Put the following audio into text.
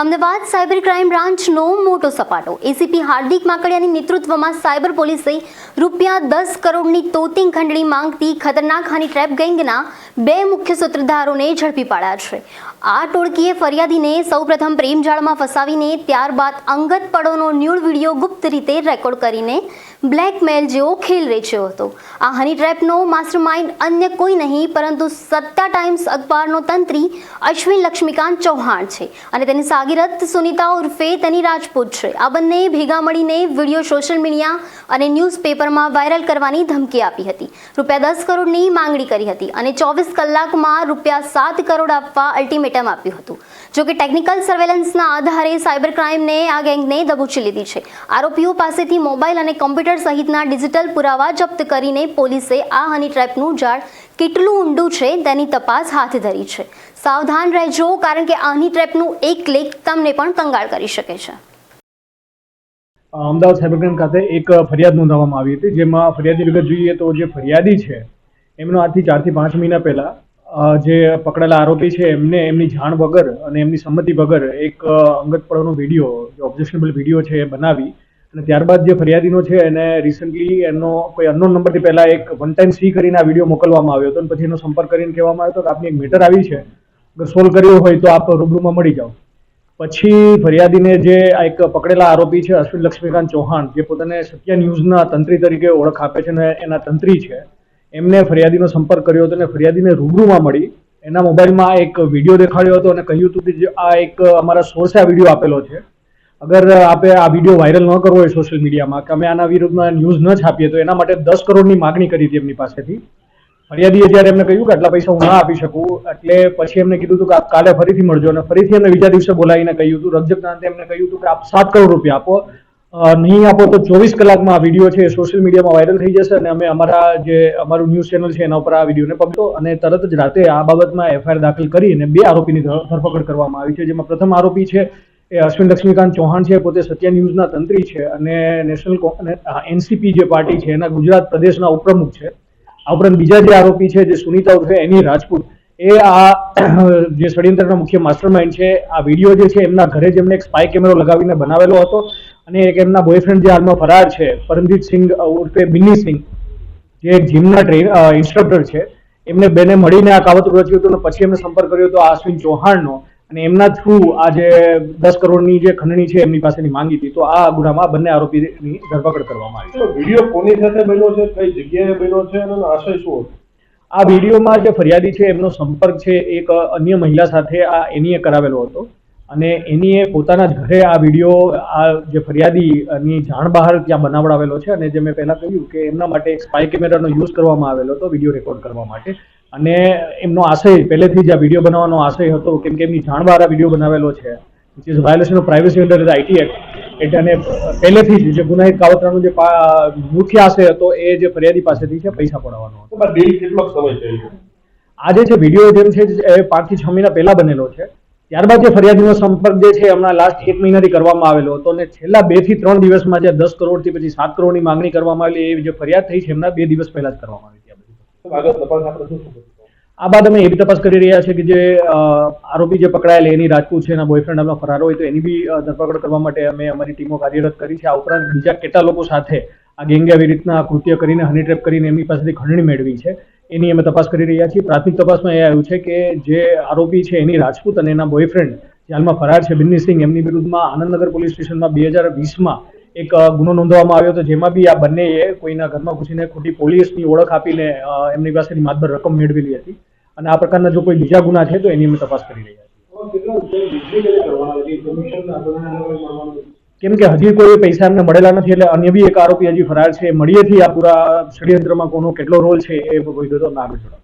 Ahmedabad cyber crime બ્રાન્ચનો મોટો સપાટો. ACP હાર્દિક માકડિયાની નેતૃત્વમાં cyber પોલીસે ₹10 કરોડની તોતિંગ ખંડણી માંગતી ખતરનાક હની ટ્રેપ ગેંગના 2 મુખ્ય સૂત્રધારોને ઝડપી પાડ્યા છે. આ ટોળકીએ ફરિયાદીને સૌપ્રથમ પ્રેમજાળમાં ફસાવીને ત્યારબાદ અંગત પળોનો ન્યૂડ વિડીયો ગુપ્ત રીતે રેકોર્ડ કરીને બ્લેકમેલ જેવો ખેલ રચ્યો હતો. આ હની ટ્રેપનો માસ્ટરમાઇન્ડ અન્ય કોઈ નહીં પરંતુ સત્યા ટાઈમ્સ અખબારનો તંત્રી અશ્વિન લક્ષ્મીકાંત ચૌહાણ છે અને તેની સાગીરત સુનિતા ઉર્ફે તેની રાજપૂત છે. આ બંને ભેગા મળીને વિડીયો સોશિયલ મીડિયા અને ન્યૂઝપેપરમાં વાયરલ કરવાની ધમકી આપી હતી. ₹10 કરોડની માંગણી કરી હતી અને 24 કલાકમાં ₹7 કરોડ આપવા અલ્ટિમેટમ આપ્યું હતું. જોકે ટેકનિકલ સર્વેલન્સના આધારે સાયબર ક્રાઇમને આ ગેંગને દબોચી લીધી છે. આરોપીઓ પાસેથી મોબાઈલ અને કોમ્પ્યુટર સહિતના ડિજિટલ પુરાવા જપ્ત કરીને પોલીસે આ હની ટ્રેપનું જાળ કેટલું ઊંડું છે તેની તપાસ હાથ ધરી છે. સાવધાન રહેજો, કારણ કે આની ટ્રેપનું એક ક્લિક તમને પણ કંગાળ કરી શકે છે. અમદાવાદ સાયબર ક્રાઇમ ખાતે એક ફરિયાદ નોંધાવવામાં આવી હતી, જેમાં ફરિયાદી વિગત જોઈએ તો જે ફરિયાદી છે એમનો આજથી 4 થી 5 મહિના પહેલા જે પકડાયેલા આરોપી છે એમને એમની જાણ વગર અને એમની સંમતિ વગર એક અંગત પળોનો વિડીયો, જે ઓબ્જેક્શનેબલ વિડીયો છે એ બનાવી અને ત્યારબાદ જે ફરિયાદીનો છે એને રિસન્ટલી એમનો કોઈ અનનોન નંબરથી પહેલા એક વન ટાઈમ સી કરીને આ વિડીયો મોકલવામાં આવ્યો હતો અને પછી એનો સંપર્ક કરીને કહેવામાં આવ્યો હતો કે આપની એક મેટર આવી છે, અગર સોલ્વ કર્યો હોય તો આપ રૂબરૂમાં મળી જાઓ. પછી ફરિયાદીને જે એક પકડેલા આરોપી છે અશ્વિન લક્ષ્મીકાંત ચૌહાણ, જે પોતાને સત્ય ન્યૂઝના તંત્રી તરીકે ઓળખ આપે છે અને એના તંત્રી છે, એમને ફરિયાદીનો સંપર્ક કર્યો હતો અને ફરિયાદીને રૂબરૂમાં મળી એના મોબાઈલમાં એક વિડીયો દેખાડ્યો હતો અને કહ્યું હતું કે આ એક અમારા સોર્સે આ વિડીયો આપેલો છે, અગર આપે આ વિડીયો વાયરલ ન કરવો હોય સોશિયલ મીડિયામાં કે અમે આના વિરુદ્ધમાં ન્યૂઝ ન છાપીએ તો એના માટે 10 કરોડની માગણી કરી હતી એમની પાસેથી. ફરિયાદીએ જ્યારે એમને કહ્યું કે આટલા પૈસા હું ના આપી શકું, એટલે પછી એમને કીધું હતું કે આપ કાલે ફરીથી મળજો અને ફરીથી એમને બીજા દિવસે બોલાવીને કહ્યું હતું. રજકના અંતે એમને કહ્યું હતું કે આપ 7 કરોડ રૂપિયા આપો, નહીં આપો તો 24 કલાકમાં આ વિડીયો છે એ સોશિયલ મીડિયામાં વાયરલ થઈ જશે અને અમે અમારું ન્યૂઝ ચેનલ છે એના ઉપર આ વિડીયોને પકડો. અને તરત જ રાતે આ બાબતમાં એફઆઈઆર દાખલ કરી અને 2 આરોપીની ધરપકડ કરવામાં આવી છે, જેમાં પ્રથમ આરોપી છે એ અશ્વિન લક્ષ્મીકાંત ચૌહાણ છે, પોતે સત્ય ન્યૂઝના તંત્રી છે અને નેશનલ એનસીપી જે પાર્ટી છે એના ગુજરાત પ્રદેશના ઉપપ્રમુખ છે. આ ઉપરાંત બીજા જે આરોપી છે જે સુનિતા ઉર્ફે એની રાજપૂત, એ આ જે ષડયંત્રના મુખ્ય માસ્ટરમાઇન્ડ છે. આ વિડીયો જે છે એમના ઘરે જ એમને એક સ્પાય કેમેરો લગાવીને બનાવેલો હતો અને એક એમના બોયફ્રેન્ડ જે હાલમાં ફરાર છે પરમજીત સિંઘ ઉર્ફે બિન્ની સિંઘ, જે એક જીમના ઇન્સ્ટ્રક્ટર છે, એમને બેને મળીને આ કાવતરું રચ્યું હતું અને પછી એમને સંપર્ક કર્યો હતો અશ્વિન ચૌહાણનો અને એમના થ્રુ આ જે 10 કરોડની જે ખંડણી છે એમની પાસેની માંગી હતી. તો આ ગુનામાં બંને આરોપીની ધરપકડ કરવામાં આવી છે. વિડીયો કોની સાથે બન્યો છે, કઈ જગ્યાએ બન્યો છે અને આશય શું હતો? આ વિડીયોમાં જે ફરિયાદી છે એમનો સંપર્ક છે એક અન્ય મહિલા સાથે એનીએ કરાવેલો હતો અને એનીએ પોતાના જ ઘરે આ વિડીયો આ જે ફરિયાદીની જાણ બહાર ત્યાં બનાવડાવેલો છે અને જે મેં પહેલાં કહ્યું કે એમના માટે એક સ્પાય કેમેરાનો યુઝ કરવામાં આવેલો હતો વિડીયો રેકોર્ડ કરવા માટે. અને એમનો આશય પહેલેથી જ આ વિડીયો બનાવવાનો આશય હતો, કેમ કે એમની જાણ બહાર આ વિડીયો બનાવેલો છે, which is violation of privacy under the IT act. એટલે પહેલેથી જ જે ગુનાહિત કાવતરાનો જે મુખ્ય આશય હતો એ જે ફરિયાદી પાસેથી છે પૈસા પડાવવાનો હતો. ડીલ કેટલો સમય થઈ ગયો? આજે જે વિડીયો જેમ છે એ 5 થી 6 મહિના પહેલા બનેલો છે. ત્યારબાદ જે ફરિયાદીનો સંપર્ક જે છે હમણાં લાસ્ટ 1 મહિનાથી કરવામાં આવેલો હતો અને છેલ્લા 2 થી 3 દિવસમાં જે 10 કરોડથી પછી 7 કરોડની માંગણી કરવામાં આવેલી એ જે ફરિયાદ થઈ છે એમના 2 દિવસ પહેલા જ કરવામાં આવી હતી. આ બાદ અમે એવી તપાસ કરી રહ્યા છીએ કે જે આરોપી જે પકડાયેલ એની રાજપૂત છે, એના બોયફ્રેન્ડ હાલમાં ફરાર હોય તો એની બી ધરપકડ કરવા માટે અમે અમારી ટીમો કાર્યરત કરી છે. આ ઉપરાંત બીજા કેટલા લોકો સાથે આ ગેંગે આવી રીતના કૃત્ય કરીને હની ટ્રેપ કરીને એમની પાસેથી ખંડણી મેળવી છે એની અમે તપાસ કરી રહ્યા છીએ. પ્રાથમિક તપાસમાં એ આવ્યું છે કે જે આરોપી છે એની રાજપૂત અને એના બોયફ્રેન્ડ જે હાલમાં ફરાર છે બિન્ની સિંઘ, એમની વિરુદ્ધમાં આનંદનગર પોલીસ સ્ટેશનમાં 2020માં એક ગુનો નોંધવામાં આવ્યો હતો, જેમાં બી આ બંનેએ કોઈના ઘરમાં ઘૂસીને ખોટી પોલીસની ઓળખ આપીને એમની પાસેથી માતબર રકમ મેળવેલી હતી. અને આ પ્રકારના જો કોઈ બીજા ગુના છે તો એની અમે તપાસ કરી રહ્યા છીએ. કેમ કે હજી કોઈ પૈસા એમને મળેલા નથી એટલે અન્ય બી એક આરોપી હજી ફરાર છે, મળીએથી આ પૂરા ષડયંત્રમાં કોનો કેટલો રોલ છે એ વિગતો આગળ જોડાવ.